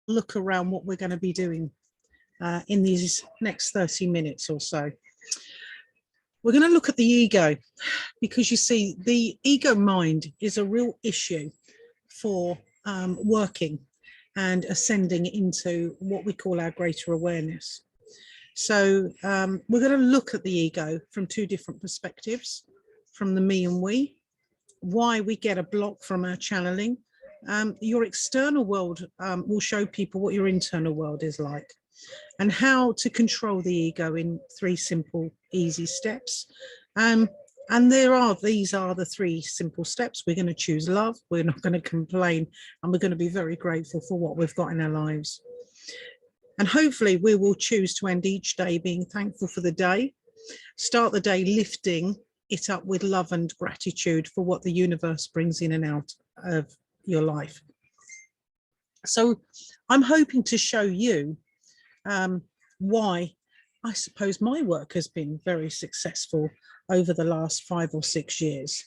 look around what we're going to be doing in these next 30 minutes or so. We're going to look at the ego, because you see, the ego mind is a real issue for working and ascending into what we call our greater awareness. So we're going to look at the ego from two different perspectives, from the me and we, why we get a block from our channeling. Your external world will show people what your internal world is like, and how to control the ego in 3 simple, easy steps. And these are the 3 simple steps. We're going to choose love, we're not going to complain, and we're going to be very grateful for what we've got in our lives. And hopefully we will choose to end each day being thankful for the day, start the day lifting it up with love and gratitude for what the universe brings in and out of your life. So I'm hoping to show you why I suppose my work has been very successful over the last 5 or 6 years.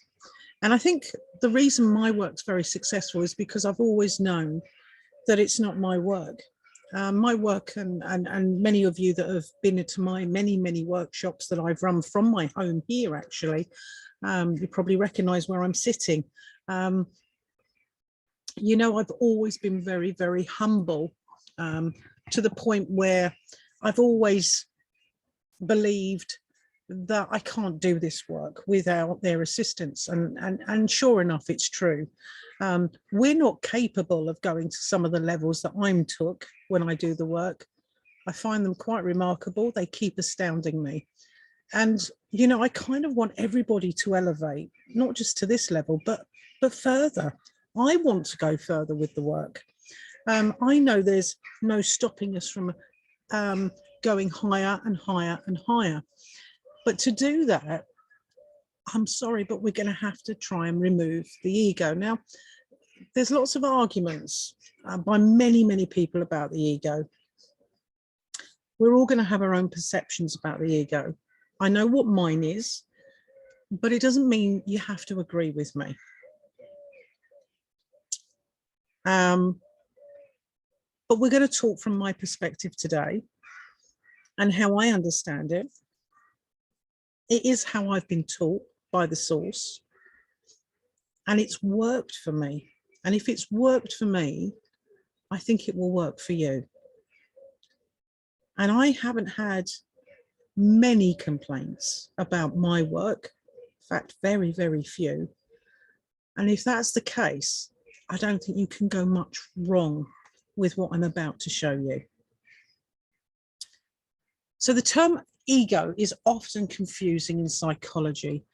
And I think the reason my work's very successful is because I've always known that it's not my work. My work, and many of you that have been to my many workshops that I've run from my home here, actually, you probably recognize where I'm sitting. You know, I've always been very humble, to the point where I've always believed that I can't do this work without their assistance, and sure enough, it's true. We're not capable of going to some of the levels that I'm took when I do the work. I find them quite remarkable. They keep astounding me. And, you know, I kind of want everybody to elevate, not just to this level, but further. I want to go further with the work. I know there's no stopping us from going higher and higher and higher. But to do that, I'm sorry, but we're going to have to try and remove the ego. Now, there's lots of arguments by many people about the ego. We're all going to have our own perceptions about the ego. I know what mine is, but it doesn't mean you have to agree with me. But we're going to talk from my perspective today and how I understand it. It is how I've been taught by the source, and it's worked for me. And if it's worked for me, I think it will work for you. And I haven't had many complaints about my work. In fact, very few. And if that's the case, I don't think you can go much wrong with what I'm about to show you. So the term ego is often confusing in psychology.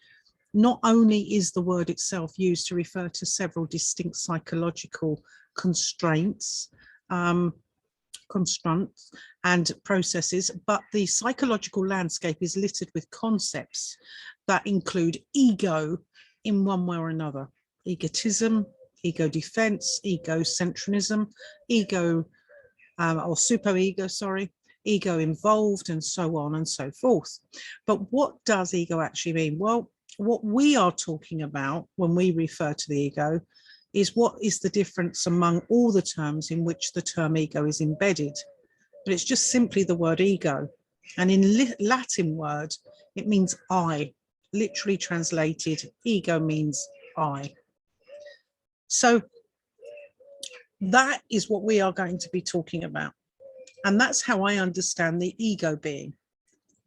Not only is the word itself used to refer to several distinct psychological constraints and processes, but the psychological landscape is littered with concepts that include ego in one way or another. Egotism, ego defense, egocentrism, ego or superego, sorry, ego involved, and so on and so forth. But what does ego actually mean? Well, what we are talking about when we refer to the ego is what is the difference among all the terms in which the term ego is embedded. But it's just simply the word ego. And in Latin word, it means I. Literally translated, ego means I. So that is what we are going to be talking about. And that's how I understand the ego being,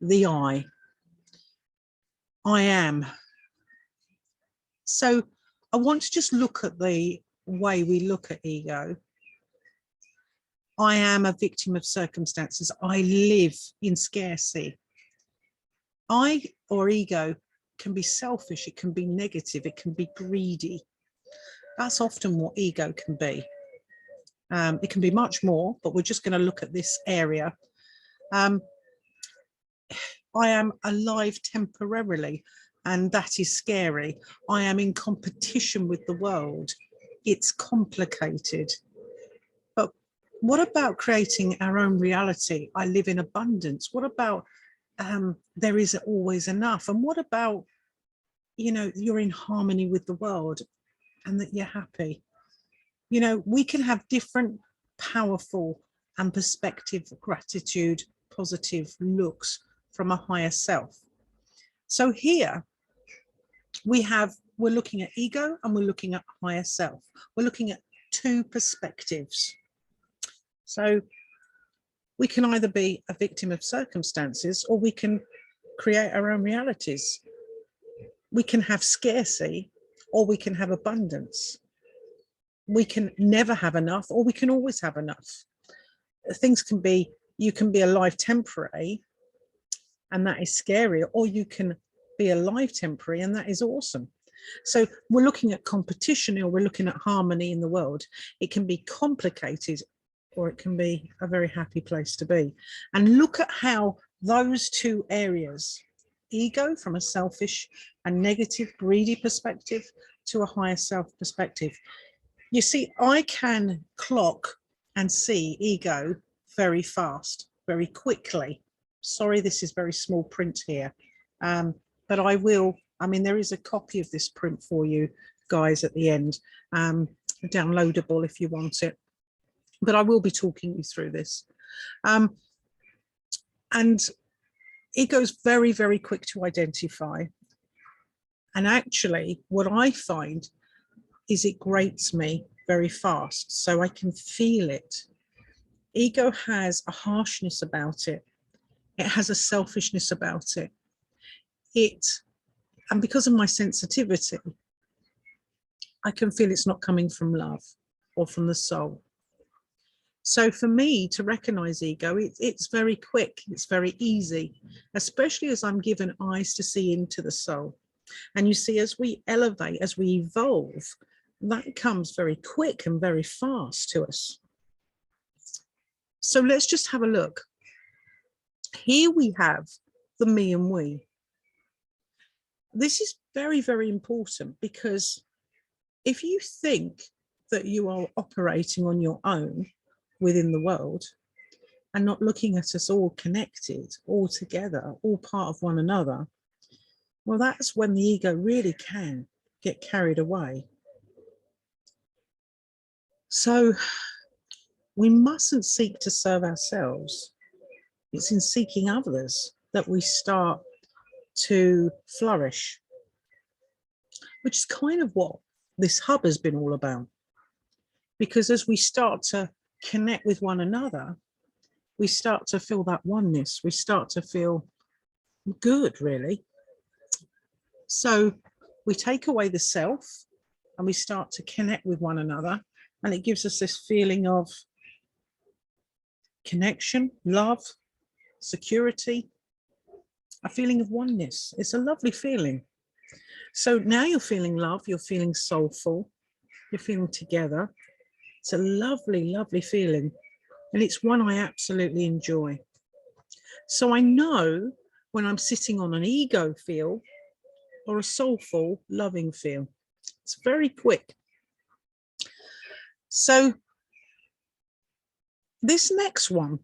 the I am. So I want to just look at the way we look at ego. I am a victim of circumstances. I live in scarcity. I, or ego, can be selfish, it can be negative, it can be greedy. That's often what ego can be. It can be much more, but we're just going to look at this area. I am alive temporarily, and that is scary. I am in competition with the world. It's complicated. But what about creating our own reality? I live in abundance. What about there is always enough? And what about, you know, you're in harmony with the world and that you're happy? You know, we can have different powerful and perspective, gratitude, positive looks from a higher self. So here we're looking at ego and we're looking at higher self. We're looking at two perspectives. So we can either be a victim of circumstances or we can create our own realities. We can have scarcity or we can have abundance. We can never have enough or we can always have enough. Things can be, you can be alive temporary and that is scary, or you can be alive temporary and that is awesome. So we're looking at competition or we're looking at harmony in the world. It can be complicated or it can be a very happy place to be. And look at how those two areas, ego from a selfish and negative, greedy perspective to a higher self perspective. You see, I can clock and see ego very fast, very quickly. Sorry, this is very small print here, but I will, I mean, there is a copy of this print for you guys at the end, downloadable if you want it. But I will be talking you through this. And ego is very, very quick to identify. And actually, what I find is it grates me very fast, so I can feel it. Ego has a harshness about it. It has a selfishness about it. And because of my sensitivity, I can feel it's not coming from love or from the soul. So for me to recognize ego, it's very quick, it's very easy, especially as I'm given eyes to see into the soul. And you see, as we elevate, as we evolve, that comes very quick and very fast to us. So let's just have a look. Here we have the me and we. This is very, very important, because if you think that you are operating on your own within the world and not looking at us all connected, all together, all part of one another, well, that's when the ego really can get carried away. So we mustn't seek to serve ourselves. It's in seeking others that we start to flourish, which is kind of what this hub has been all about. Because as we start to connect with one another, we start to feel that oneness. We start to feel good, really. So we take away the self and we start to connect with one another, and it gives us this feeling of connection, love, security, a feeling of oneness. It's a lovely feeling. So now you're feeling love, you're feeling soulful, you're feeling together. It's a lovely, lovely feeling. And it's one I absolutely enjoy. So I know when I'm sitting on an ego feel or a soulful, loving feel. It's very quick. So this next one,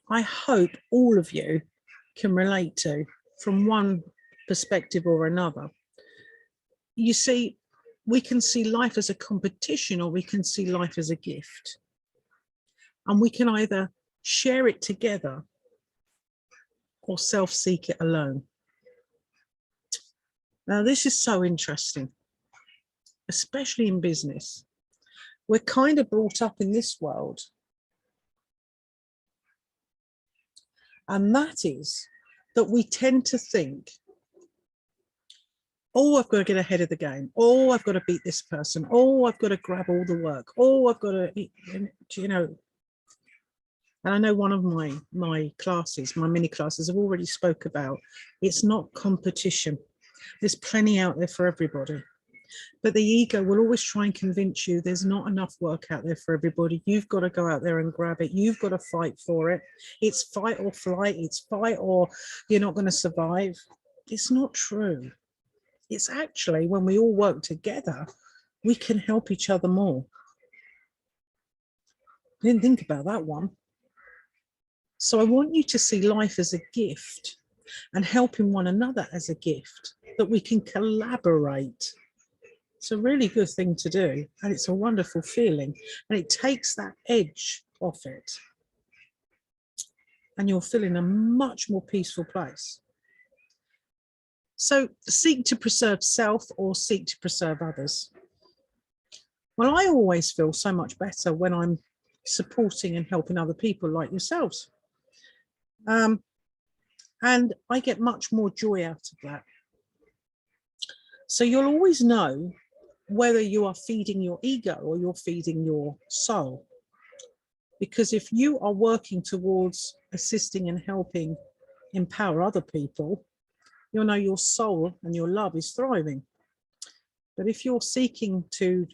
I hope all of you can relate to from one perspective or another. You see, we can see life as a competition or we can see life as a gift. And we can either share it together or self-seek it alone. Now, this is so interesting, especially in business. We're kind of brought up in this world. And that is that we tend to think, oh, I've got to get ahead of the game. Oh, I've got to beat this person. Oh, I've got to grab all the work. Oh, I've got to, you know. And I know one of my classes, my mini classes, have already spoke about, it's not competition. There's plenty out there for everybody. But the ego will always try and convince you there's not enough work out there for everybody. You've got to go out there and grab it. You've got to fight for it. It's fight or flight. It's fight or you're not going to survive. It's not true. It's actually when we all work together, we can help each other more. I didn't think about that one. So I want you to see life as a gift and helping one another as a gift, that we can collaborate. It's a really good thing to do, and it's a wonderful feeling, and it takes that edge off it, and you'll feel in a much more peaceful place. So seek to preserve self or seek to preserve others. Well, I always feel so much better when I'm supporting and helping other people like yourselves. And I get much more joy out of that. So you'll always know whether you are feeding your ego or you're feeding your soul. Because if you are working towards assisting and helping empower other people, you'll know your soul and your love is thriving. But if you're seeking to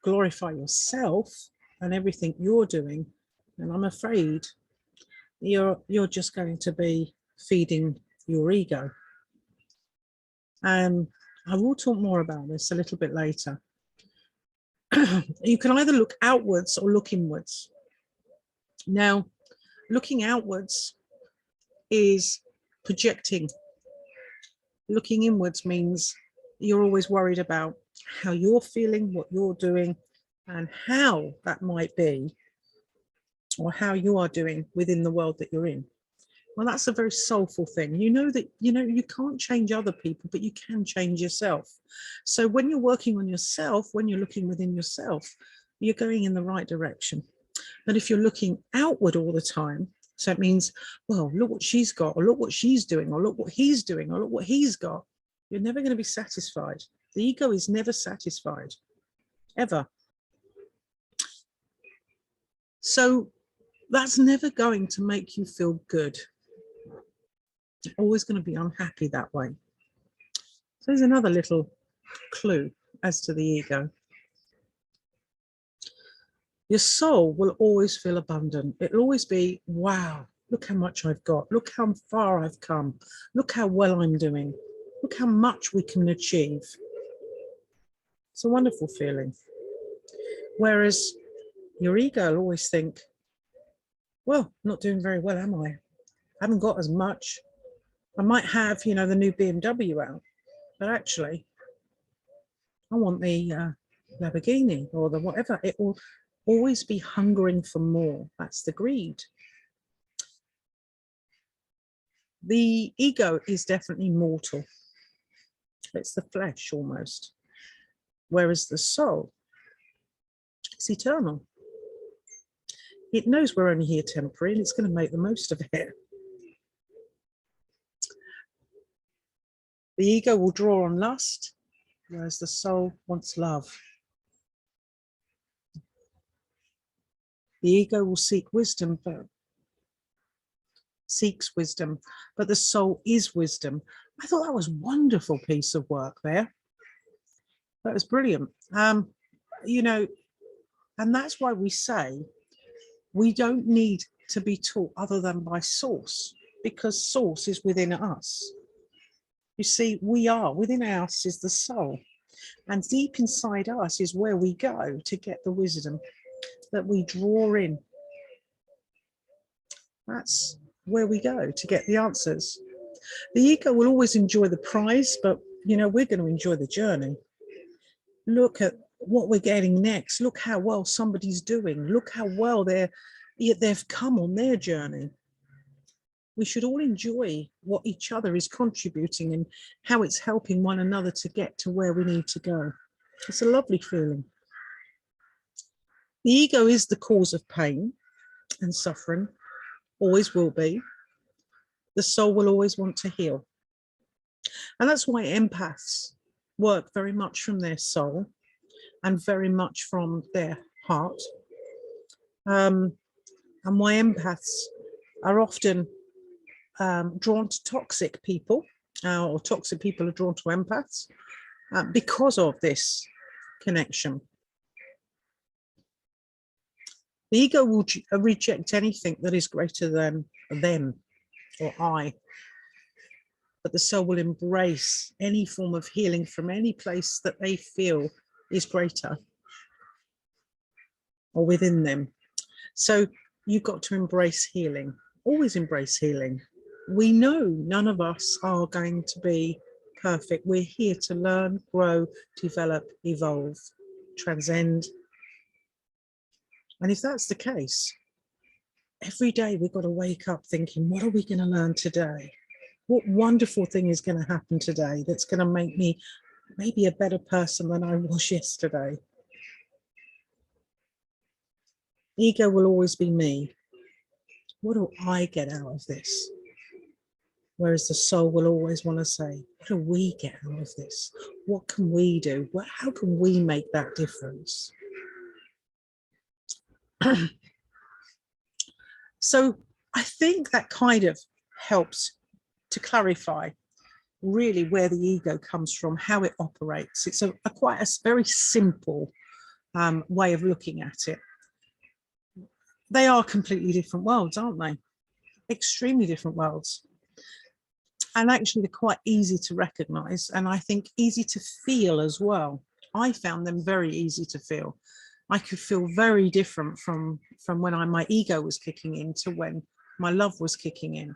glorify yourself and everything you're doing, then I'm afraid you're just going to be feeding your ego. I will talk more about this a little bit later. You can either look outwards or look inwards. Now, looking outwards is projecting. Looking inwards means you're always worried about how you're feeling, what you're doing, and how that might be, or how you are doing within the world that you're in. Well, that's a very soulful thing. You know that, you can't change other people, but you can change yourself. So when you're working on yourself, when you're looking within yourself, you're going in the right direction. But if you're looking outward all the time, so it means, well, look what she's got, or look what she's doing, or look what he's doing, or look what he's got, you're never going to be satisfied. The ego is never satisfied, ever. So that's never going to make you feel good. You're always going to be unhappy that way. So there's another little clue as to the ego. Your soul will always feel abundant. It'll always be, wow, look how much I've got. Look how far I've come. Look how well I'm doing. Look how much we can achieve. It's a wonderful feeling. Whereas your ego will always think, well, I'm not doing very well, am I? I haven't got as much. I might have, the new BMW out, but actually, I want the Lamborghini or the whatever. It will always be hungering for more. That's the greed. The ego is definitely mortal. It's the flesh almost. Whereas the soul is eternal. It knows we're only here temporary and it's going to make the most of it. The ego will draw on lust, whereas the soul wants love. The ego will seek wisdom, seeks wisdom, but the soul is wisdom. I thought that was a wonderful piece of work there. That was brilliant. And that's why we say we don't need to be taught other than by source, because source is within us. You see, within us is the soul, and deep inside us is where we go to get the wisdom that we draw in. That's where we go to get the answers. The ego will always enjoy the prize, but we're going to enjoy the journey. Look at what we're getting next. Look how well somebody's doing. Look how well they've come on their journey. We should all enjoy what each other is contributing and how it's helping one another to get to where we need to go. It's a lovely feeling. The ego is the cause of pain and suffering, always will be. The soul will always want to heal. And that's why empaths work very much from their soul and very much from their heart. And why empaths are often drawn to toxic people, or toxic people are drawn to empaths because of this connection. The ego will reject anything that is greater than them or I, but the soul will embrace any form of healing from any place that they feel is greater or within them. So you've got to embrace healing, always embrace healing. We know none of us are going to be perfect. We're here to learn, grow, develop, evolve, transcend. And if that's the case, every day we've got to wake up thinking, what are we going to learn today? What wonderful thing is going to happen today that's going to make me maybe a better person than I was yesterday? Ego will always be me. What do I get out of this? Whereas the soul will always want to say, what do we get out of this? What can we do? How can we make that difference? So I think that kind of helps to clarify really where the ego comes from, how it operates. It's quite a very simple way of looking at it. They are completely different worlds, aren't they? Extremely different worlds. And actually, they're quite easy to recognize, and I think easy to feel as well. I found them very easy to feel. I could feel very different from when my ego was kicking in to when my love was kicking in.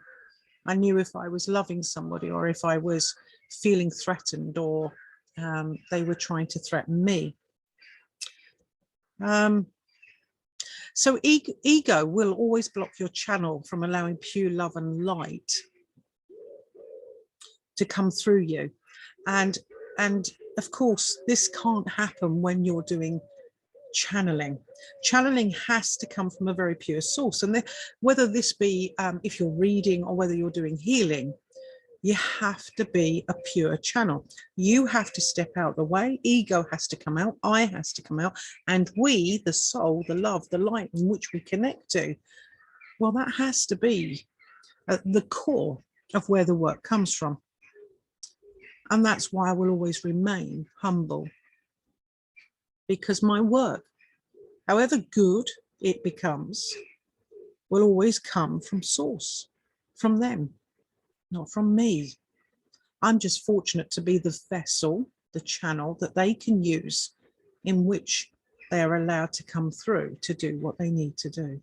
I knew if I was loving somebody or if I was feeling threatened or they were trying to threaten me. So ego will always block your channel from allowing pure love and light to come through you. And of course, this can't happen when you're doing channeling. Channeling has to come from a very pure source. And whether this be if you're reading or whether you're doing healing, you have to be a pure channel. You have to step out the way. Ego has to come out. I has to come out. And we, the soul, the love, the light in which we connect to, well, that has to be at the core of where the work comes from. And that's why I will always remain humble. Because my work, however good it becomes, will always come from source, from them, not from me. I'm just fortunate to be the vessel, the channel that they can use in which they are allowed to come through to do what they need to do.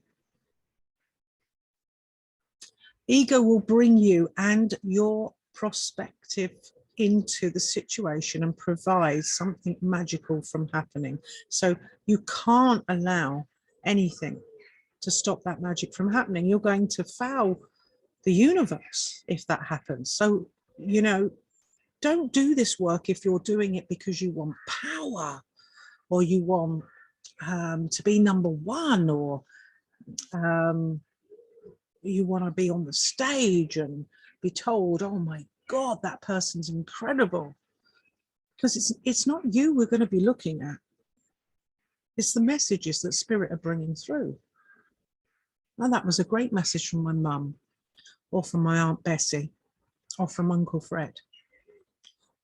Ego will bring you and your prospective into the situation and provide something magical from happening. So you can't allow anything to stop that magic from happening. You're going to foul the universe if that happens. So, you know, don't do this work if you're doing it because you want power or you want to be number one, or you want to be on the stage and be told, oh my God, that person's incredible. Because it's not you we're going to be looking at. It's the messages that Spirit are bringing through. And that was a great message from my mum, or from my Aunt Bessie, or from Uncle Fred.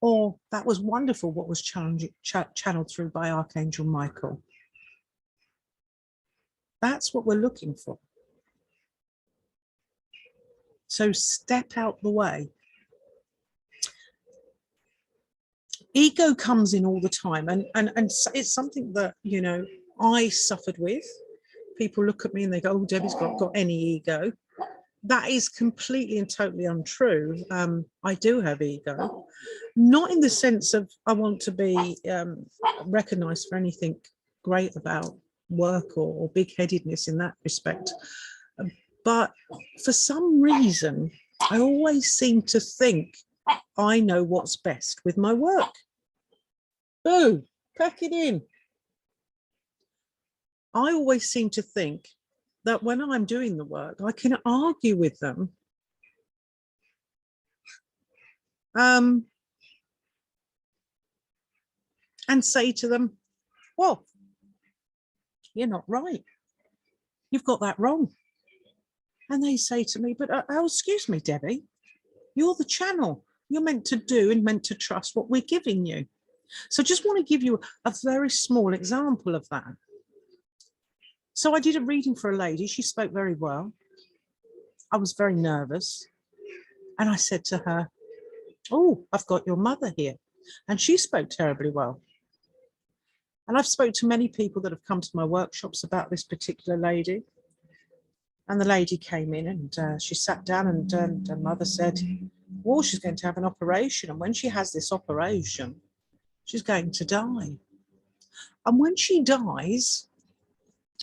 Or that was wonderful what was channeled through by Archangel Michael. That's what we're looking for. So step out the way. Ego comes in all the time, and it's something that, you know, I suffered with. People look at me and they go, oh, Debbie's got any ego. That is completely and totally untrue. I do have ego, not in the sense of I want to be recognized for anything great about work or big-headedness in that respect. But for some reason, I always seem to think I know what's best with my work. Boo, pack it in. I always seem to think that when I'm doing the work, I can argue with them and say to them, well, you're not right. You've got that wrong. And they say to me, but oh, excuse me, Debbie, you're the channel. You're meant to do and meant to trust what we're giving you. So I just want to give you a very small example of that. So I did a reading for a lady. She spoke very well. I was very nervous. And I said to her, oh, I've got your mother here. And she spoke terribly well. And I've spoken to many people that have come to my workshops about this particular lady. And the lady came in and she sat down, and her mother said, well, she's going to have an operation. And when she has this operation, she's going to die. And when she dies,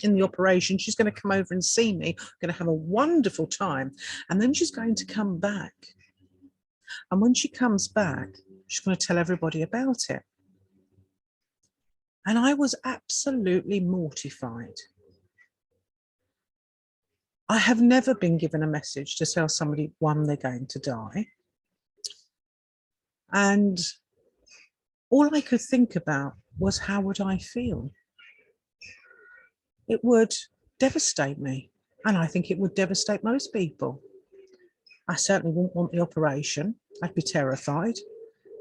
in the operation. She's going to come over and see me, going to have a wonderful time. And then she's going to come back. And when she comes back, she's going to tell everybody about it. And I was absolutely mortified. I have never been given a message to tell somebody, one, they're going to die. And all I could think about was, how would I feel? It would devastate me. And I think it would devastate most people. I certainly wouldn't want the operation. I'd be terrified.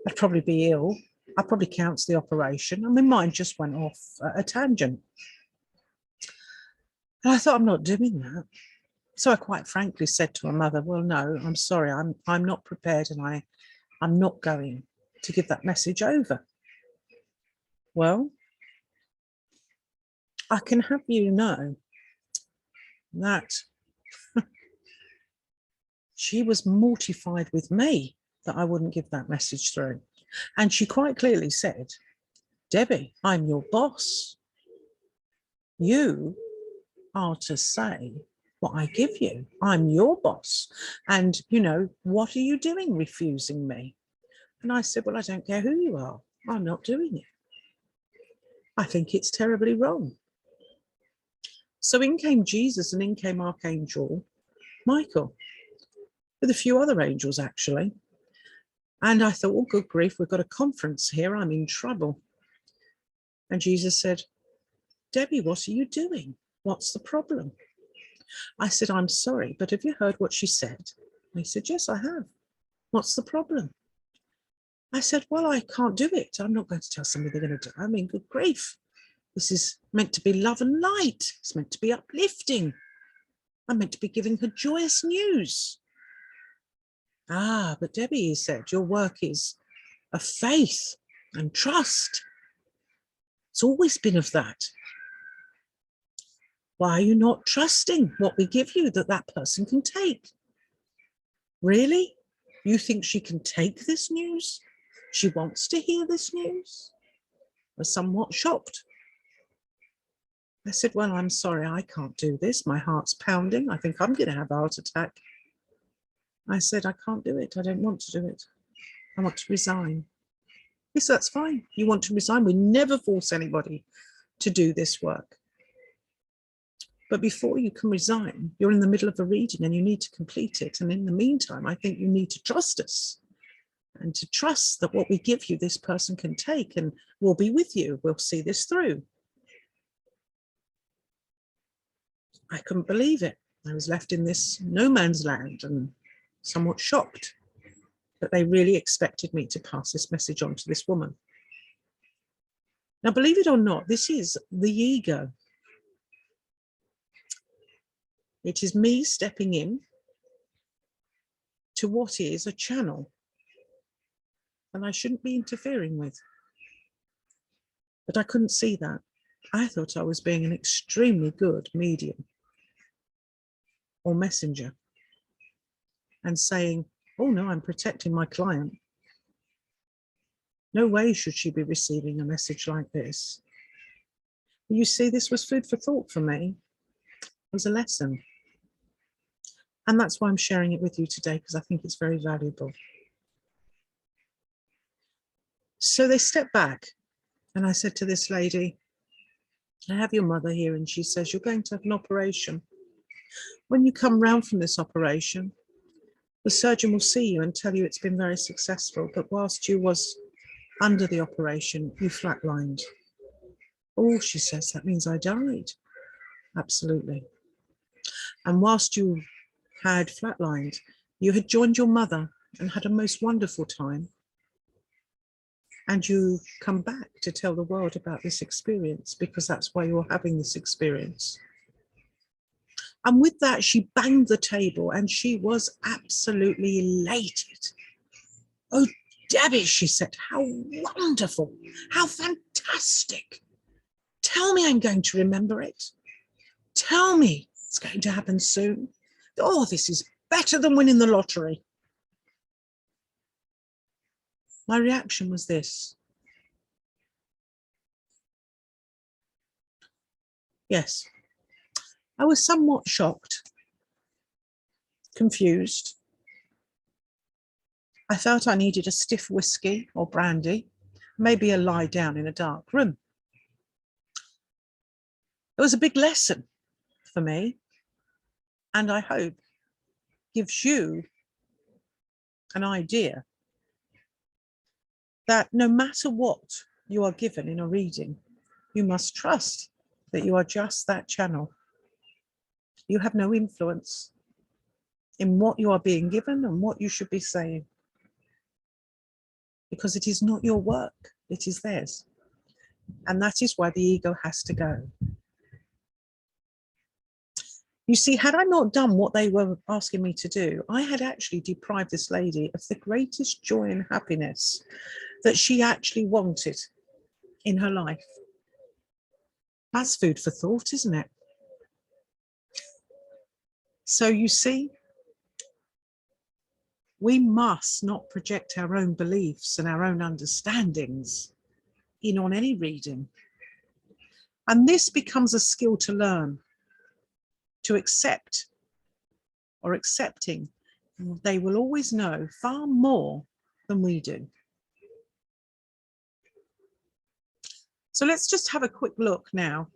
I'd probably be ill. I'd probably cancel the operation. And my mind just went off a tangent. And I thought, I'm not doing that. So I quite frankly said to her mother, well, no, I'm sorry, I'm not prepared, and I'm not going to give that message over. Well, I can have you know that she was mortified with me that I wouldn't give that message through. And she quite clearly said, Debbie, I'm your boss. You are to say what I give you. I'm your boss. And, you know, what are you doing refusing me? And I said, well, I don't care who you are. I'm not doing it. I think it's terribly wrong. So in came Jesus, and in came Archangel Michael, with a few other angels, actually. And I thought, oh, good grief, we've got a conference here. I'm in trouble. And Jesus said, Debbie, what are you doing? What's the problem? I said, I'm sorry, but have you heard what she said? And he said, yes, I have. What's the problem? I said, well, I can't do it. I'm not going to tell somebody they're going to die. I mean, good grief. This is meant to be love and light. It's meant to be uplifting. I'm meant to be giving her joyous news. Ah, but Debbie, he said, your work is of faith and trust. It's always been of that. Why are you not trusting what we give you that that person can take? Really? You think she can take this news? She wants to hear this news? I was somewhat shocked. I said, well, I'm sorry, I can't do this. My heart's pounding. I think I'm going to have a heart attack. I said, I can't do it. I don't want to do it. I want to resign. Yes, that's fine. You want to resign. We never force anybody to do this work. But before you can resign, you're in the middle of a reading and you need to complete it. And in the meantime, I think you need to trust us, and to trust that what we give you, this person can take, and we'll be with you. We'll see this through. I couldn't believe it. I was left in this no man's land and somewhat shocked that they really expected me to pass this message on to this woman. Now, believe it or not, this is the ego. It is me stepping in to what is a channel, and I shouldn't be interfering with. But I couldn't see that. I thought I was being an extremely good medium or messenger and saying, oh no, I'm protecting my client. No way should she be receiving a message like this. You see, this was food for thought for me. It was a lesson. And that's why I'm sharing it with you today, because I think it's very valuable. So they stepped back, and I said to this lady, I have your mother here, and she says, you're going to have an operation. When you come round from this operation, the surgeon will see you and tell you it's been very successful, but whilst you was under the operation, you flatlined. Oh, she says, that means I died. Absolutely. And whilst you had flatlined, you had joined your mother and had a most wonderful time. And you come back to tell the world about this experience, because that's why you're having this experience. And with that, she banged the table and she was absolutely elated. Oh, Debbie, she said, how wonderful, how fantastic. Tell me I'm going to remember it. Tell me it's going to happen soon. Oh, this is better than winning the lottery. My reaction was this. Yes, I was somewhat shocked, confused. I felt I needed a stiff whiskey or brandy, maybe a lie down in a dark room. It was a big lesson for me, and I hope gives you an idea that no matter what you are given in a reading, you must trust that you are just that channel. You have no influence in what you are being given and what you should be saying, because it is not your work, it is theirs. And that is why the ego has to go. You see, had I not done what they were asking me to do, I had actually deprived this lady of the greatest joy and happiness that she actually wanted in her life. That's food for thought, isn't it? So you see, we must not project our own beliefs and our own understandings in on any reading. And this becomes a skill to learn, to accept or accepting. They will always know far more than we do. So let's just have a quick look now.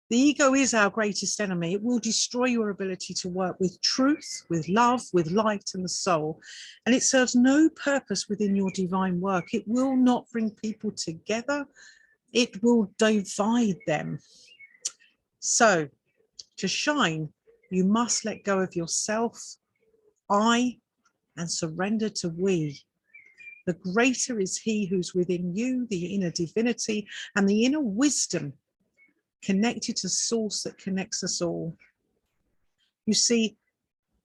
The ego is our greatest enemy. It will destroy your ability to work with truth, with love, with light and the soul. And it serves no purpose within your divine work. It will not bring people together. It will divide them. So to shine, you must let go of yourself, I, and surrender to we. The greater is he who's within you, the inner divinity and the inner wisdom connected to source that connects us all. You see,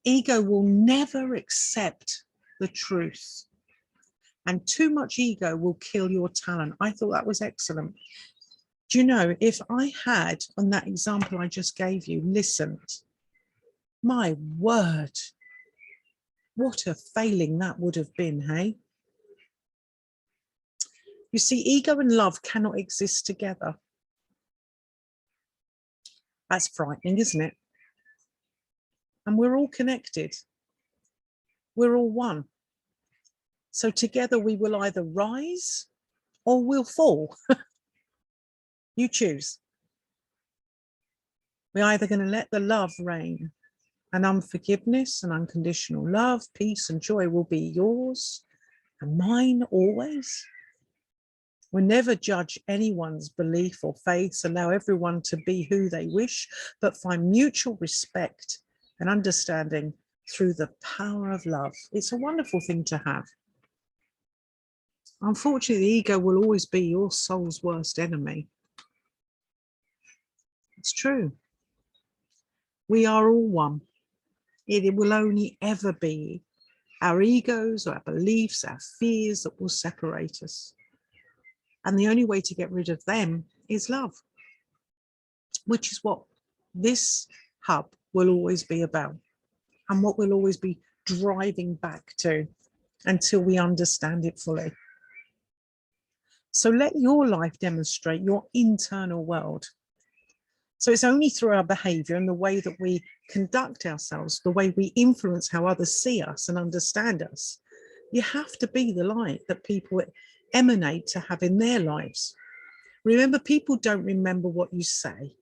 ego will never accept the truth, and too much ego will kill your talent. I thought that was excellent. Do you know, if I had, on that example I just gave you, listened, my word, what a failing that would have been, hey? You see, ego and love cannot exist together. That's frightening, isn't it? And we're all connected. We're all one. So together we will either rise or we'll fall. You choose. We're either going to let the love reign, and unforgiveness and unconditional love, peace and joy will be yours and mine always. We'll never judge anyone's belief or faith, allow everyone to be who they wish, but find mutual respect and understanding through the power of love. It's a wonderful thing to have. Unfortunately, the ego will always be your soul's worst enemy. It's true. We are all one. It will only ever be our egos, our beliefs, our fears that will separate us. And the only way to get rid of them is love, which is what this hub will always be about and what we'll always be driving back to until we understand it fully. So let your life demonstrate your internal world. So it's only through our behavior and the way that we conduct ourselves, the way we influence how others see us and understand us. You have to be the light that people emanate to have in their lives. Remember, people don't remember what you say,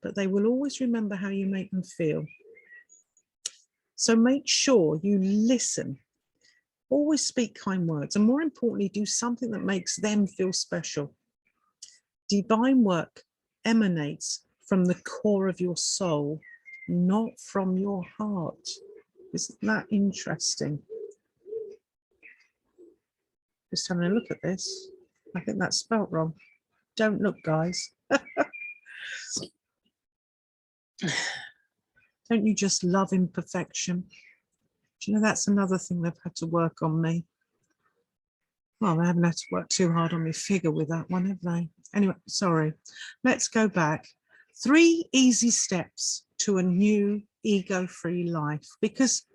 but they will always remember how you make them feel. So make sure you listen. Always speak kind words, and more importantly, do something that makes them feel special. Divine work emanates from the core of your soul, not from your heart. Isn't that interesting? Just having a look at this. I think that's spelt wrong. Don't look, guys. Don't you just love imperfection? Do you know that's another thing they've had to work on me? Well, they haven't had to work too hard on my figure with that one, have they? Anyway, sorry. Let's go back. 3 easy steps to a new ego-free life. Because,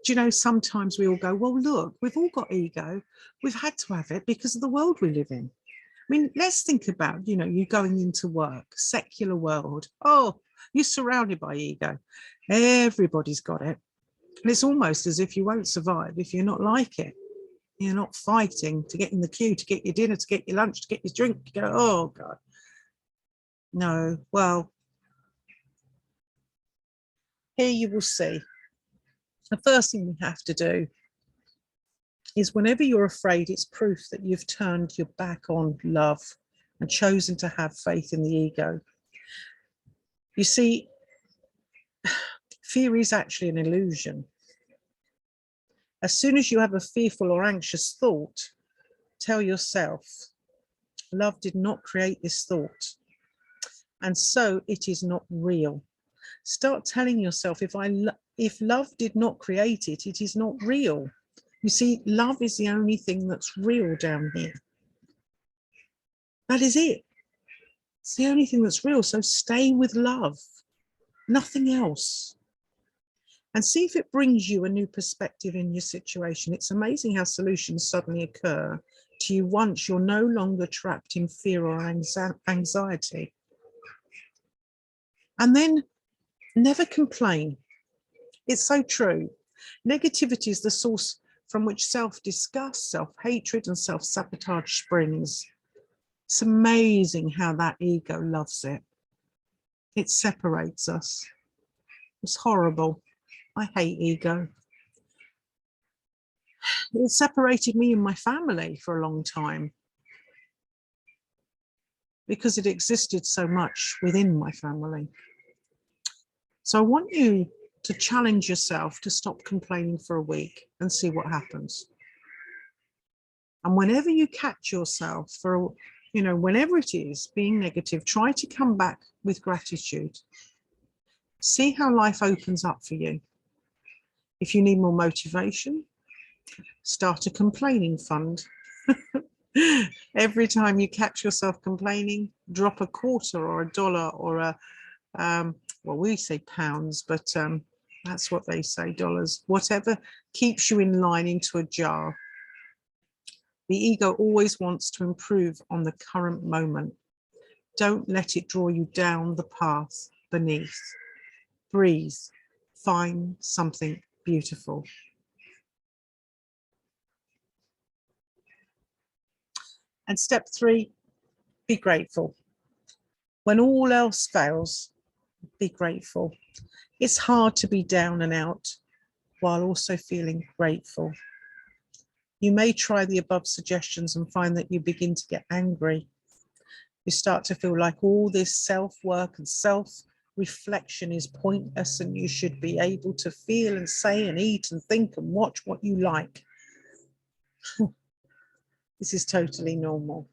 do you know, sometimes we all go, well, look, we've all got ego. We've had to have it because of the world we live in. I mean, let's think about, you know, you going into work, secular world. Oh, You're surrounded by ego. Everybody's got it. And it's almost as if you won't survive if you're not like it. You're not fighting to get in the queue, to get your dinner, to get your lunch, to get your drink. You go, oh God. No, well, here you will see. The first thing we have to do is whenever you're afraid, it's proof that you've turned your back on love and chosen to have faith in the ego. You see, fear is actually an illusion. As soon as you have a fearful or anxious thought, tell yourself, love did not create this thought, and so it is not real. Start telling yourself, if love did not create it, it is not real. You see, love is the only thing that's real down here. That is it. It's the only thing that's real. So stay with love, nothing else. And see if it brings you a new perspective in your situation. It's amazing how solutions suddenly occur to you once you're no longer trapped in fear or anxiety. And then never complain. It's so true. Negativity is the source from which self-disgust, self-hatred, and self-sabotage springs. It's amazing how that ego loves it. It separates us. It's horrible. I hate ego. It separated me and my family for a long time because it existed so much within my family. So I want you to challenge yourself to stop complaining for a week and see what happens. And whenever you catch yourself for, whenever it is being negative, try to come back with gratitude. See how life opens up for you. If you need more motivation, start a complaining fund. Every time you catch yourself complaining, drop a quarter or a dollar or a, well, we say pounds, but that's what they say, dollars, whatever keeps you in line, into a jar. The ego always wants to improve on the current moment. Don't let it draw you down the path beneath. Breathe, find something beautiful. And step 3, be grateful. When all else fails, be grateful. It's hard to be down and out while also feeling grateful. You may try the above suggestions and find that you begin to get angry. You start to feel like all this self-work and self-reflection is pointless, and you should be able to feel and say and eat and think and watch what you like. This is totally normal.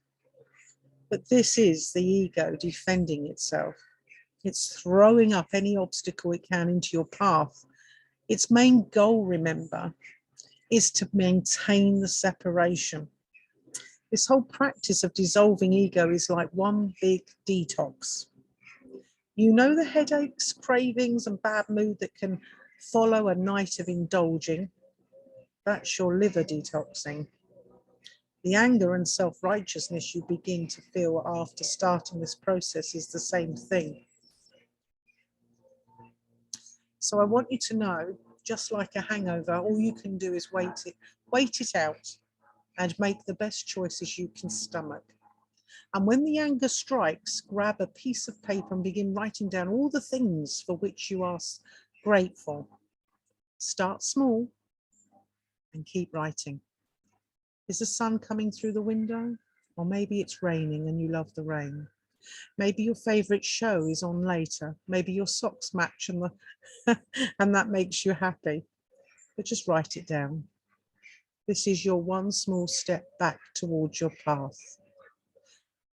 But this is the ego defending itself. It's throwing up any obstacle it can into your path. Its main goal, remember, is to maintain the separation. This whole practice of dissolving ego is like one big detox. You know the headaches, cravings, and bad mood that can follow a night of indulging? That's your liver detoxing. The anger and self-righteousness you begin to feel after starting this process is the same thing. So I want you to know, just like a hangover, all you can do is wait it out and make the best choices you can stomach. And when the anger strikes, grab a piece of paper and begin writing down all the things for which you are grateful. Start small and keep writing. Is the sun coming through the window? Or maybe it's raining and you love the rain. Maybe your favorite show is on later. Maybe your socks match and and that makes you happy. But just write it down. This is your one small step back towards your path.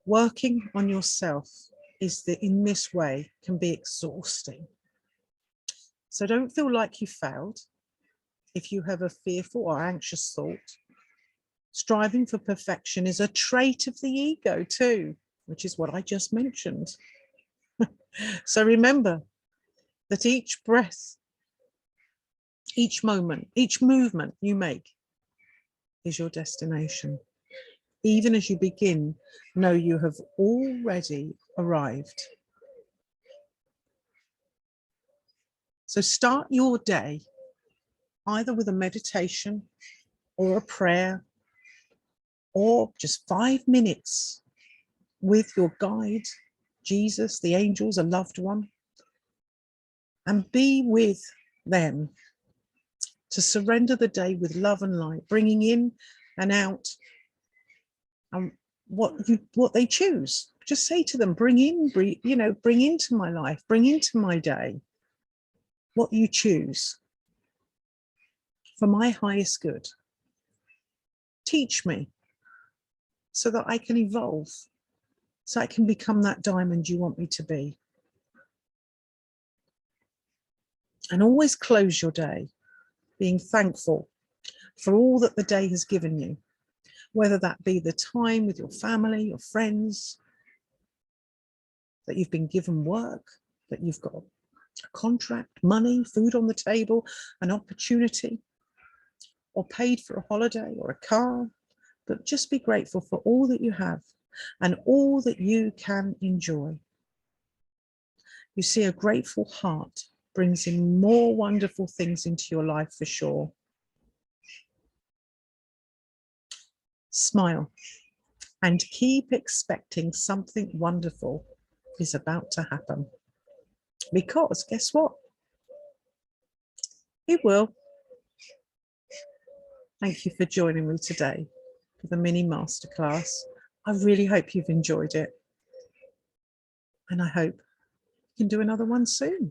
Working on yourself in this way can be exhausting. So don't feel like you failed. If you have a fearful or anxious thought, striving for perfection is a trait of the ego too, which is what I just mentioned. So remember that each breath, each moment, each movement you make is your destination. Even as you begin, know you have already arrived. So start your day either with a meditation or a prayer or just 5 minutes with your guide, Jesus, the angels, a loved one, and be with them to surrender the day with love and light, bringing in and out what they choose. Just say to them, bring into my life, bring into my day what you choose for my highest good. Teach me so that I can evolve, so I can become that diamond you want me to be. And always close your day being thankful for all that the day has given you, whether that be the time with your family, your friends, that you've been given work, that you've got a contract, money, food on the table, an opportunity, or paid for a holiday or a car. But just be grateful for all that you have and all that you can enjoy. You see, a grateful heart brings in more wonderful things into your life for sure. Smile and keep expecting something wonderful is about to happen. Because guess what? It will. Thank you for joining me today for the mini masterclass. I really hope you've enjoyed it. And I hope you can do another one soon.